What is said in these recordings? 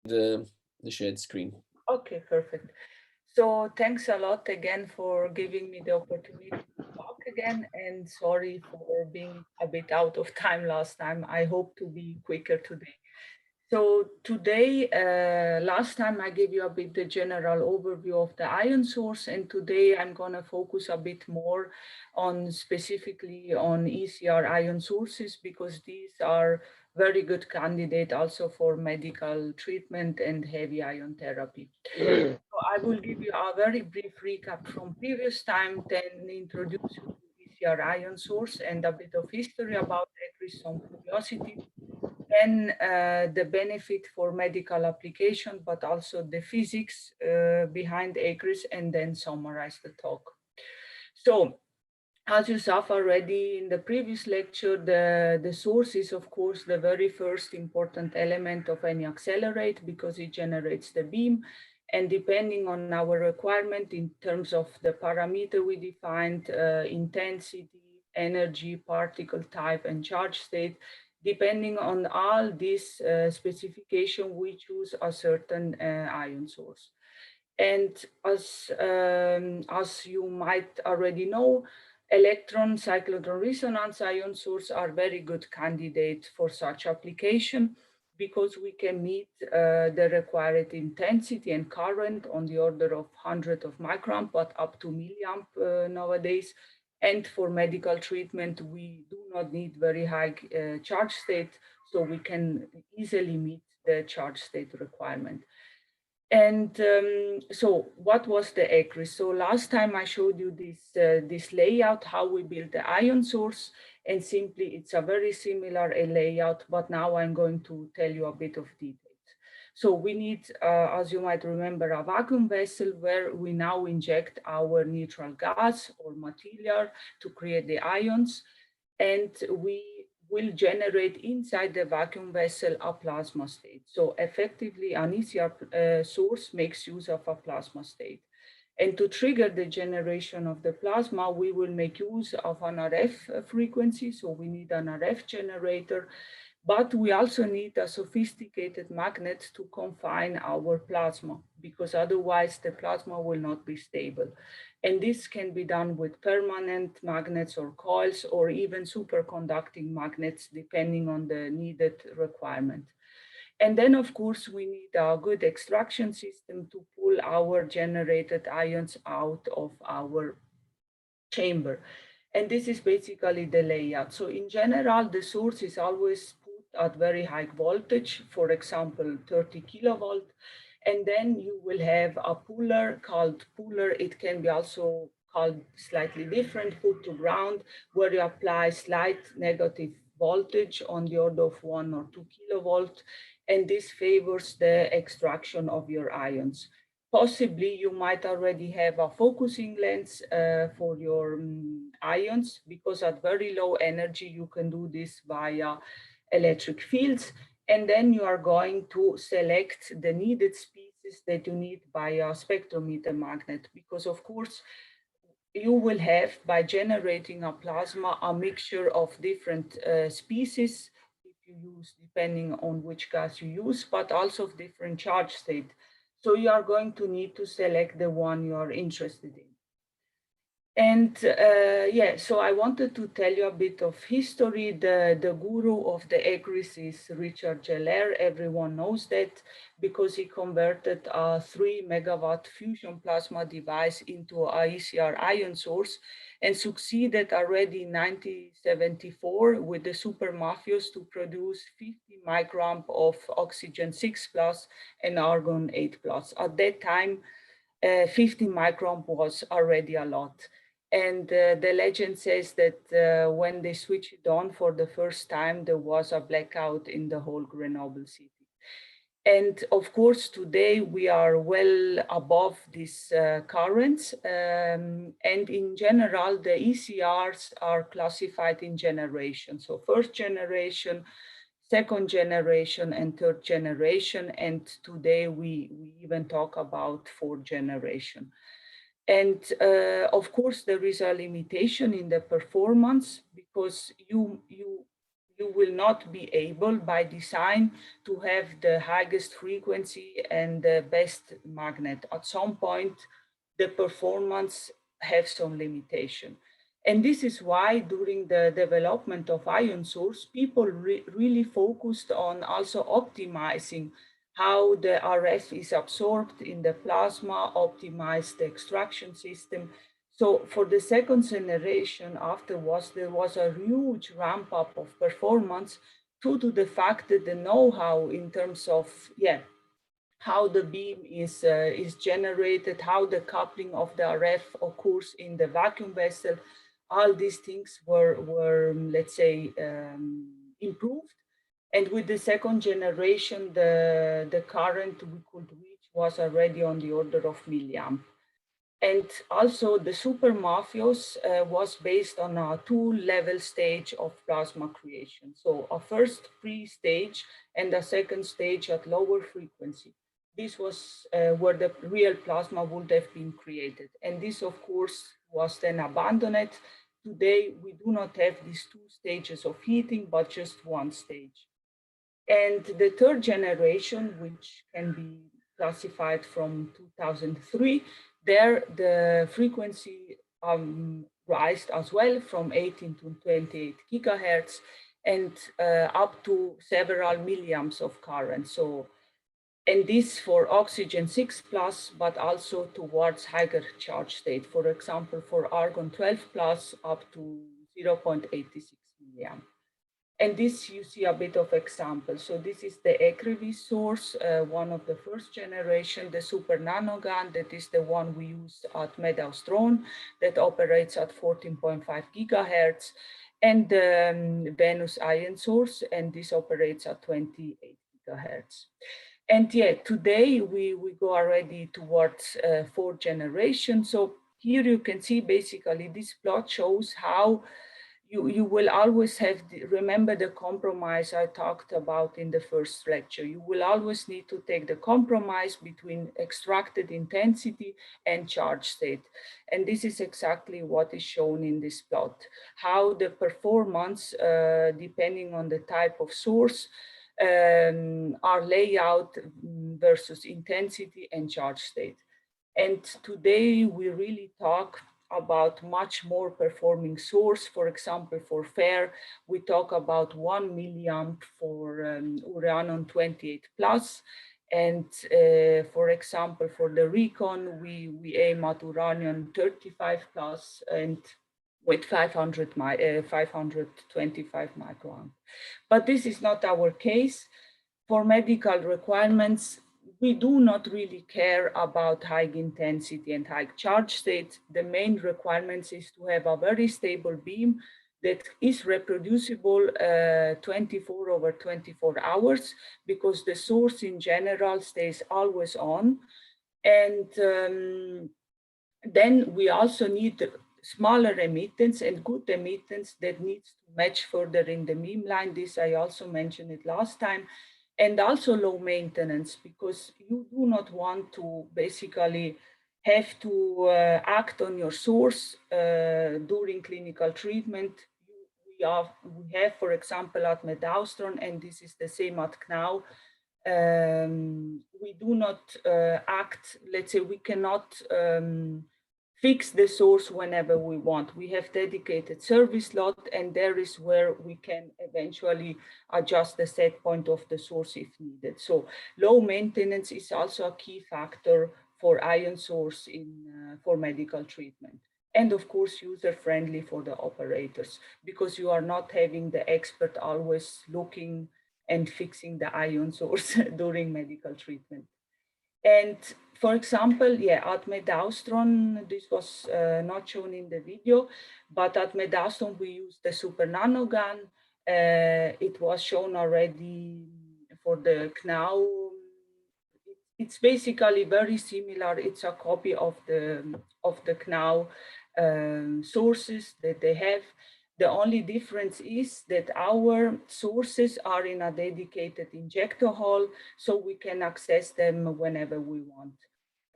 the shared screen. Okay, perfect. So thanks a lot again for giving me the opportunity to talk again, and sorry for being a bit out of time last time. I hope to be quicker today. So today, last time I gave you a bit the general overview of the ion source, and today I'm gonna focus a bit more on specifically on ECR ion sources because these are very good candidate also for medical treatment and heavy ion therapy. So I will give you a very brief recap from previous time, then introduce you to ECR ion source and a bit of history about it, some curiosity, then the benefit for medical application, but also the physics behind ACRIS, and then summarize the talk. So, as you saw already in the previous lecture, the source is, of course, the very first important element of any accelerate because it generates the beam. And depending on our requirement in terms of the parameter we defined, intensity, energy, particle type, and charge state, depending on all this specification, we choose a certain ion source. And as you might already know, electron cyclotron resonance ion source are very good candidate for such application because we can meet the required intensity and current on the order of hundred of microamp, but up to milliamp nowadays. And for medical treatment, we do not need very high charge state, so we can easily meet the charge state requirement. And so what was the ACRIS? So last time I showed you this layout, how we build the ion source, and simply it's a very similar layout, but now I'm going to tell you a bit of details. So we need, as you might remember, a vacuum vessel where we now inject our neutral gas or material to create the ions, and we will generate inside the vacuum vessel a plasma state. So effectively, an ECR source makes use of a plasma state. And to trigger the generation of the plasma, we will make use of an RF frequency. So we need an RF generator, but we also need a sophisticated magnet to confine our plasma because otherwise the plasma will not be stable. And this can be done with permanent magnets or coils or even superconducting magnets, depending on the needed requirement. And then, of course, we need a good extraction system to pull our generated ions out of our chamber. And this is basically the layout. So in general, the source is always put at very high voltage, for example, 30 kilovolt. And then you will have a puller called puller. It can be also called slightly different, put to ground, where you apply slight negative voltage on the order of 1 or 2 kilovolt. And this favors the extraction of your ions. Possibly you might already have a focusing lens for your ions because at very low energy you can do this via electric fields. And then you are going to select the needed species that you need by a spectrometer magnet because of course you will have by generating a plasma a mixture of different species if you use depending on which gas you use, but also of different charge state. So you are going to need to select the one you are interested in. And yeah, so I wanted to tell you a bit of history. The guru of the ECRIS is Richard Geller. Everyone knows that because he converted a 3 megawatt fusion plasma device into a ECR ion source and succeeded already in 1974 with the super mafios to produce 50 microamp of oxygen 6 plus and argon 8 plus. At that time, 50 micron was already a lot. And the legend says that when they switched it on for the first time, there was a blackout in the whole Grenoble city. And of course, today we are well above these currents. And in general, the ECRs are classified in generations. So first generation, second generation, and third generation. And today we even talk about fourth generation. And of course, there is a limitation in the performance because you you will not be able by design to have the highest frequency and the best magnet. At some point, the performance have some limitation. And this is why during the development of ion source, people really focused on also optimizing how the RF is absorbed in the plasma, optimize the extraction system. So for the second generation afterwards, there was a huge ramp up of performance due to the fact that the know-how in terms of, how the beam is generated, how the coupling of the RF occurs in the vacuum vessel, all these things were let's say, improved. And with the second generation, the current we could reach was already on the order of milliamp. And also the super mafios was based on a two-level stage of plasma creation. So a first pre-stage and a second stage at lower frequency. This was where the real plasma would have been created. And this, of course, was then abandoned. Today, we do not have these two stages of heating, but just one stage. And the third generation, which can be classified from 2003, there the frequency rised as well from 18 to 28 gigahertz and up to several milliamps of current. So, and this for oxygen 6 plus, but also towards higher charge state. For example, for argon 12 plus up to 0.86 milliamp. And this you see a bit of example. So this is the ECR source, one of the first generation, the super nanogun, that is the one we use at MedAustron that operates at 14.5 gigahertz, and the Venus ion source, and this operates at 28 gigahertz. And yet today we go already towards fourth generation. So here you can see basically this plot shows how you will always have, remember the compromise I talked about in the first lecture. You will always need to take the compromise between extracted intensity and charge state. And this is exactly what is shown in this plot, how the performance, depending on the type of source, are layout versus intensity and charge state. And today we really talk about much more performing source. For example, for FAIR, we talk about 1 milliamp for Uranon 28 plus. And for example, for the Recon, we aim at uranium 35 plus and with 525 microamp. But this is not our case. For medical requirements, we do not really care about high intensity and high charge state. The main requirements is to have a very stable beam that is reproducible 24 over 24 hours, because the source in general stays always on. And then we also need smaller emittance and good emittance that needs to match further in the beam line. This I also mentioned it last time. And also low maintenance, because you do not want to basically have to act on your source during clinical treatment. We have, for example, at MedAustron, and this is the same at CNAU, we do not act, let's say, we cannot fix the source whenever we want. We have dedicated service slot, and there is where we can eventually adjust the set point of the source if needed. So low maintenance is also a key factor for ion source for medical treatment. And of course, user-friendly for the operators, because you are not having the expert always looking and fixing the ion source during medical treatment. And for example, at MedAustron, this was not shown in the video, but at MedAustron, we used the super nanogun. It was shown already for the CNAU. It's basically very similar. It's a copy of the CNAU sources that they have. The only difference is that our sources are in a dedicated injector hall, so we can access them whenever we want.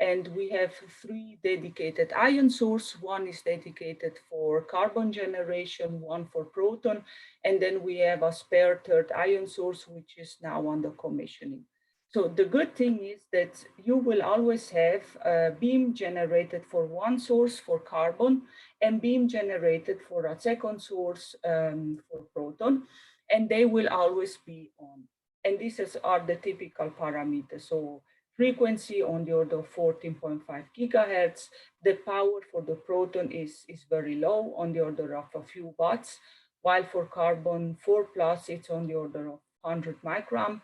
And we have 3 dedicated ion source. One is dedicated for carbon generation, one for proton, and then we have a spare third ion source, which is now under commissioning. So the good thing is that you will always have a beam generated for one source for carbon and beam generated for a second source for proton, and they will always be on. And these are the typical parameters. So frequency on the order of 14.5 gigahertz. The power for the proton is very low, on the order of a few watts, while for carbon 4 plus, it's on the order of 100 microamp.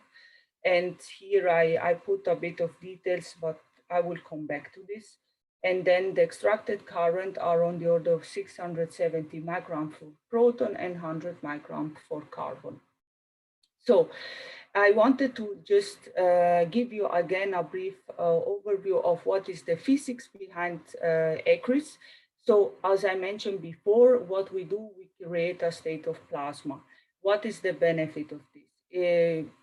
And here I put a bit of details, but I will come back to this. And then the extracted current are on the order of 670 microamp for proton and 100 microamp for carbon. So I wanted to just give you again a brief overview of what is the physics behind ECRIS. So as I mentioned before, what we do, we create a state of plasma. What is the benefit of this?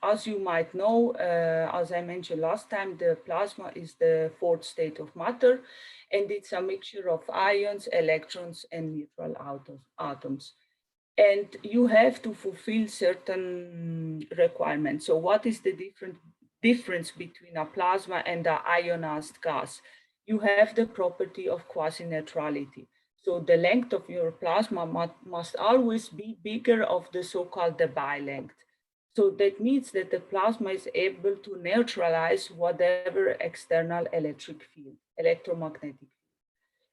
As you might know, as I mentioned last time, the plasma is the fourth state of matter, and it's a mixture of ions, electrons, and neutral atoms. And you have to fulfill certain requirements. So what is the difference between a plasma and an ionized gas? You have the property of quasi-neutrality. So the length of your plasma must always be bigger of the so-called Debye length. So that means that the plasma is able to neutralize whatever external electric field, electromagnetic.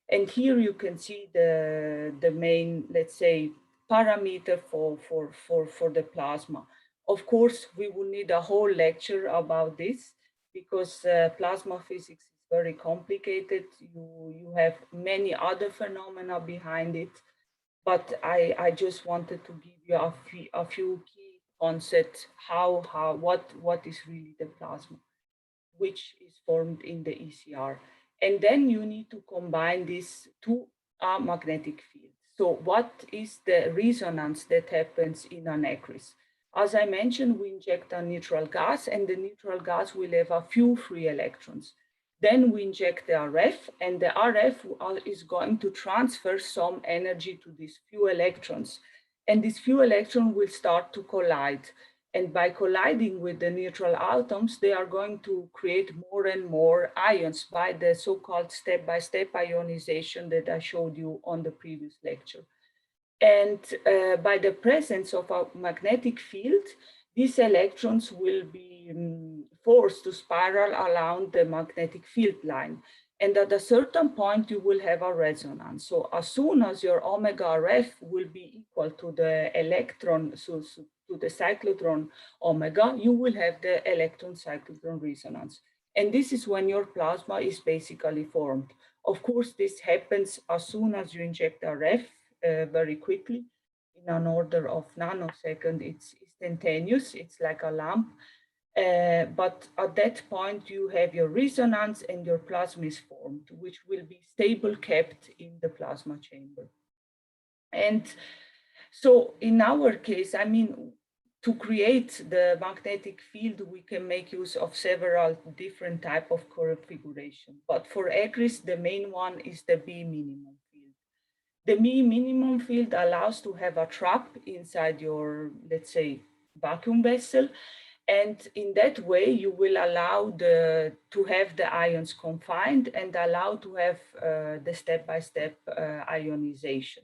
And here you can see the main, let's say, parameter for the plasma. Of course, we will need a whole lecture about this because plasma physics is very complicated. You have many other phenomena behind it, but I just wanted to give you a few key concepts, what is really the plasma, which is formed in the ECR. And then you need to combine this to a magnetic field. So what is the resonance that happens in an ECRIS? As I mentioned, we inject a neutral gas, and the neutral gas will have a few free electrons. Then we inject the RF, and the RF is going to transfer some energy to these few electrons. And these few electrons will start to collide. And by colliding with the neutral atoms, they are going to create more and more ions by the so-called step-by-step ionization that I showed you on the previous lecture. And by the presence of a magnetic field, these electrons will be forced to spiral around the magnetic field line. And at a certain point, you will have a resonance. So as soon as your omega RF will be equal to the electron, to the cyclotron omega, you will have the electron cyclotron resonance. And this is when your plasma is basically formed. Of course, this happens as soon as you inject RF very quickly in an order of nanosecond. It's instantaneous, it's like a lamp. But at that point, you have your resonance and your plasma is formed, which will be stable kept in the plasma chamber. And so in our case, I mean, to create the magnetic field, we can make use of several different type of configuration. But for ECRIS, the main one is the B minimum field. The B minimum field allows to have a trap inside your, let's say, vacuum vessel. And in that way, you will allow to have the ions confined and allow to have the step-by-step ionization.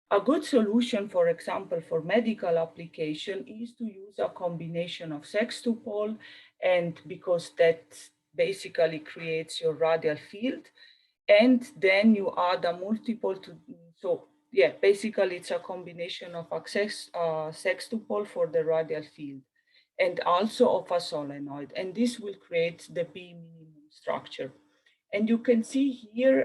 A good solution, for example, for medical application is to use a combination of sextupole, and because that basically creates your radial field, and then you add a multiple to, so yeah, basically it's a combination of sextupole for the radial field and also of a solenoid, and this will create the B minimum structure. And you can see here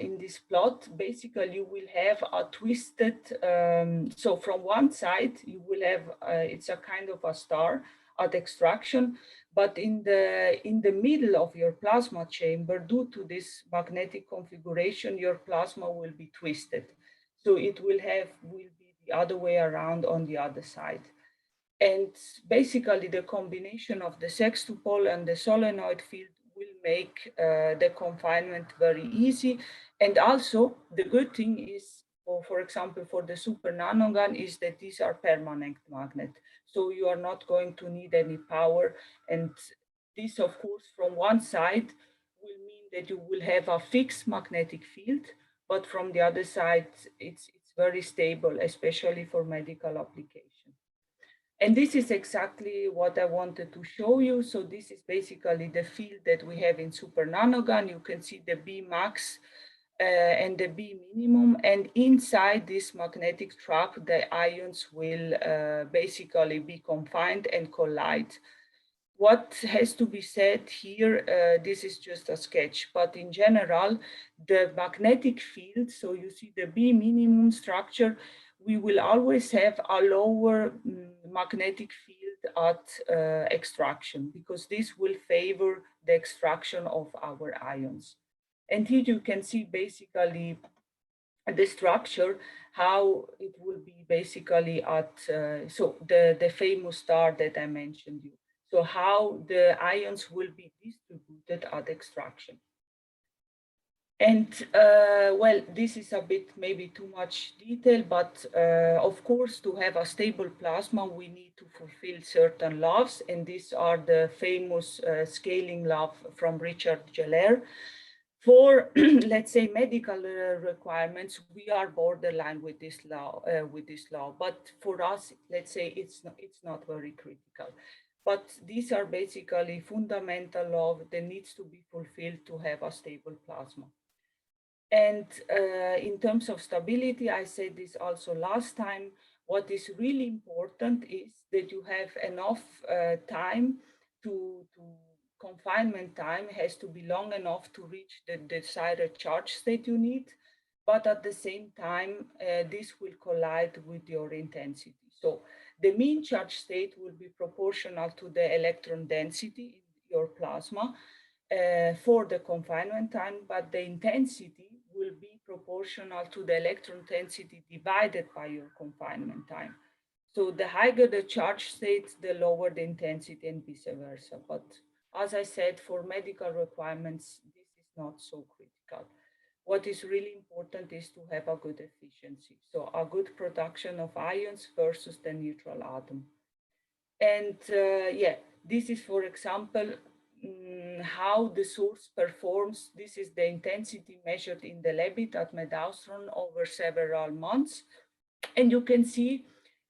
in this plot, basically you will have a twisted, so from one side you will have, it's a kind of a star at extraction, but in the middle of your plasma chamber, due to this magnetic configuration, your plasma will be twisted. So it will be the other way around on the other side. And basically the combination of the sextupole and the solenoid field will make the confinement very easy. And also the good thing is, for example, for the super nanogun is that these are permanent magnet. So you are not going to need any power. And this, of course, from one side will mean that you will have a fixed magnetic field, but from the other side, it's very stable, especially for medical application. And this is exactly what I wanted to show you. So this is basically the field that we have in super nanogun. You can see the B max and the B minimum. And inside this magnetic trap, the ions will basically be confined and collide. What has to be said here, this is just a sketch, but in general, the magnetic field, so you see the B minimum structure, we will always have a lower magnetic field at extraction, because this will favor the extraction of our ions. And here you can see basically the structure, how it will be basically at, so the famous star that I mentioned you. So how the ions will be distributed at extraction. And well, this is a bit maybe too much detail, but of course, to have a stable plasma, we need to fulfill certain laws. And these are the famous scaling law from Richard Geller. For let's say medical requirements, we are borderline with this law. But for us, let's say it's not very critical. But these are basically fundamental law that needs to be fulfilled to have a stable plasma. And in terms of stability, I said this also last time, what is really important is that you have enough time to confinement time has to be long enough to reach the desired charge state you need. But at the same time, this will collide with your intensity. So the mean charge state will be proportional to the electron density in your plasma for the confinement time, but the intensity will be proportional to the electron density divided by your confinement time. So the higher the charge state, the lower the intensity and vice versa. But as I said, for medical requirements, this is not so critical. What is really important is to have a good efficiency. So a good production of ions versus the neutral atom. And yeah, this is, for example, how the source performs. This is the intensity measured in the Levitt at Medaustron over several months. And you can see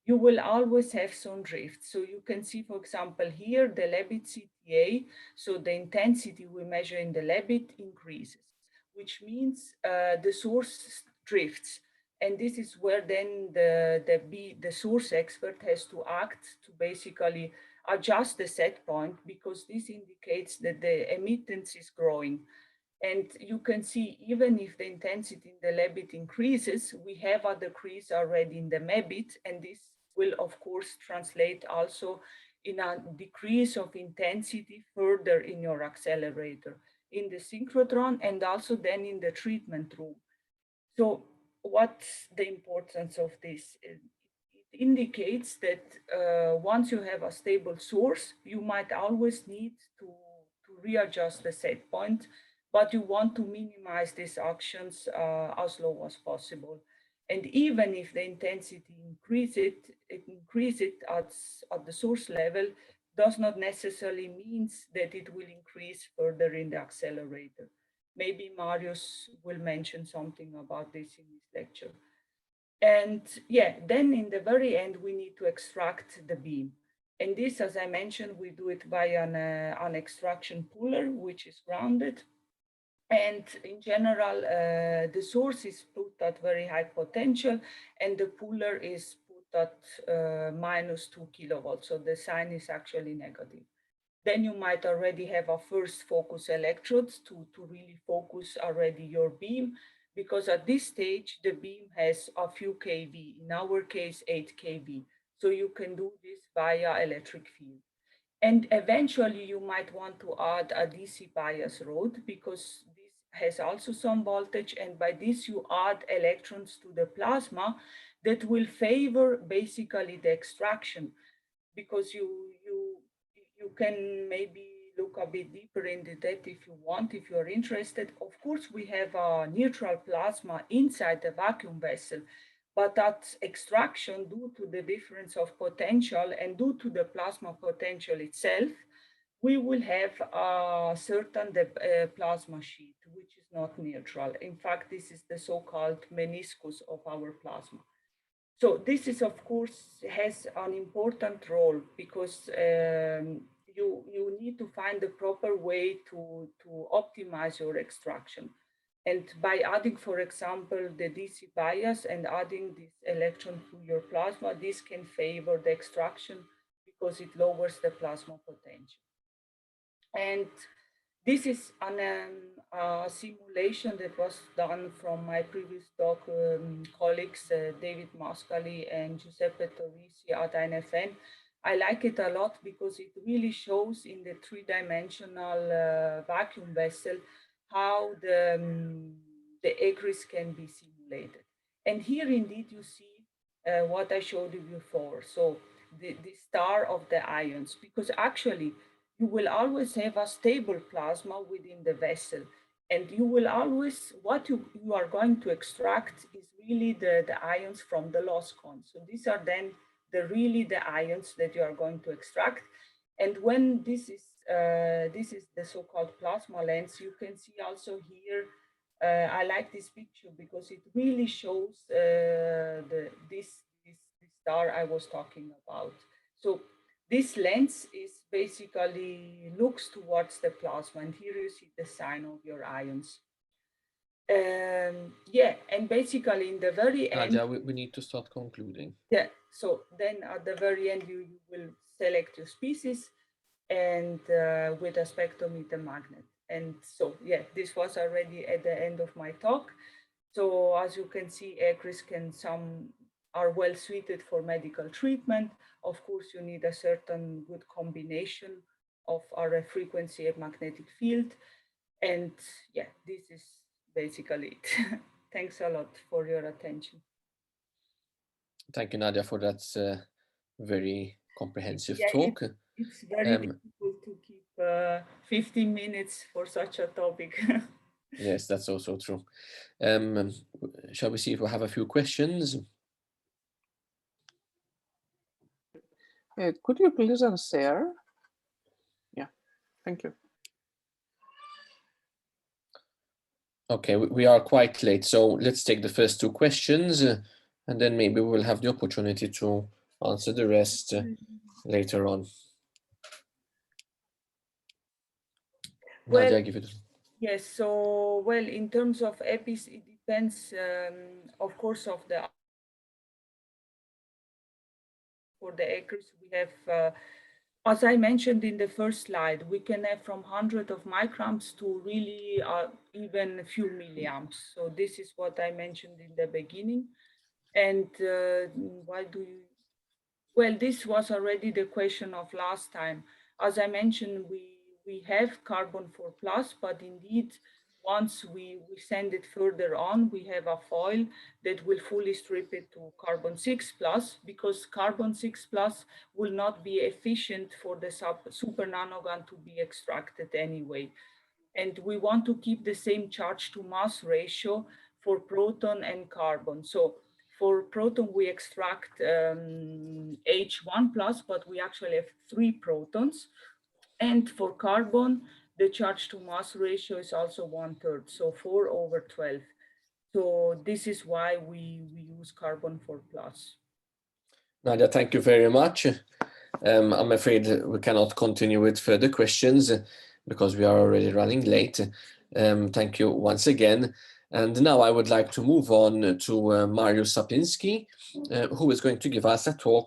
you will always have some drift. So you can see, for example, here the Levitt CTA, so the intensity we measure in the Levitt increases, which means the source drifts. And this is where then the source expert has to act to basically adjust the set point, because this indicates that the emittance is growing. And you can see, even if the intensity in the Levitt increases, we have a decrease already in the Mebit, and this will, of course, translate also in a decrease of intensity further in your accelerator, in the synchrotron, and also then in the treatment room. So what's the importance of this? It indicates that once you have a stable source, you might always need to readjust the set point, but you want to minimize these actions as low as possible. And even if the intensity increase it at the source level, does not necessarily means that it will increase further in the accelerator. Maybe Marius will mention something about this in his lecture. And yeah, then in the very end, we need to extract the beam. And this, as I mentioned, we do it via an extraction puller, which is grounded. And in general, the source is put at very high potential, and the puller is put at -2 kilovolts. So the sign is actually negative. Then you might already have a first focus electrodes to really focus already your beam, because at this stage, the beam has a few kV, in our case, 8 kV. So you can do this via electric field. And eventually you might want to add a DC bias rod, because this has also some voltage. And by this you add electrons to the plasma that will favor basically the extraction, because you can maybe look a bit deeper into that if you want, if you're interested. Of course, we have a neutral plasma inside the vacuum vessel, but at extraction, due to the difference of potential and due to the plasma potential itself, we will have a certain plasma sheet, which is not neutral. In fact, this is the so-called meniscus of our plasma. So this is, of course, has an important role because you need to find the proper way to optimize your extraction. And by adding, for example, the DC bias and adding this electron to your plasma, this can favor the extraction because it lowers the plasma potential. And this is a simulation that was done from my previous talk colleagues, David Mascali and Giuseppe Torrisi at NFN. I like it a lot because it really shows in the three-dimensional vacuum vessel how the egress can be simulated. And here indeed you see what I showed you before. So the star of the ions, because actually you will always have a stable plasma within the vessel. And you will always, what you are going to extract is really the ions from the loss cones. So these are then really the ions that you are going to extract. And when this is the so-called plasma lens, you can see also here, I like this picture because it really shows this star I was talking about. So this lens is basically looks towards the plasma, and here you see the sign of your ions. Yeah, and basically in the very end, Nadia, we need to start concluding. Yeah, so then at the very end, you will select your species and with a spectrometer magnet. And so, yeah, this was already at the end of my talk. So as you can see, egress some are well suited for medical treatment. Of course, you need a certain good combination of RF frequency and magnetic field. And yeah, this is basically it. Thanks a lot for your attention. Thank you, Nadia, for that very comprehensive Yeah, talk. it's very difficult to keep 15 minutes for such a topic. Yes, that's also true. Shall we see if we have a few questions? Could you please answer? Yeah, thank you. Okay, we are quite late, so let's take the first two questions, and then maybe we will have the opportunity to answer the rest later on. Well, Nadia, give it. Yes, so, well, in terms of EPIs, it depends, of course, of the, for the acres, we have, as I mentioned in the first slide, we can have from hundreds of microns to really even a few milliamps. So this is what I mentioned in the beginning. And why do you, well, this was already the question of last time. As I mentioned, we have carbon 4+, but indeed, once we send it further on, we have a foil that will fully strip it to carbon 6+, because carbon 6+ will not be efficient for the super nanogun to be extracted anyway. And we want to keep the same charge to mass ratio for proton and carbon. So for proton, we extract H1+, but we actually have 3 protons. And for carbon, the charge to mass ratio is also 1/3, so 4/12. So this is why we use carbon 4+. Nadia, thank you very much. I'm afraid we cannot continue with further questions because we are already running late. Thank you once again. And now I would like to move on to Mario Sapinski, who is going to give us a talk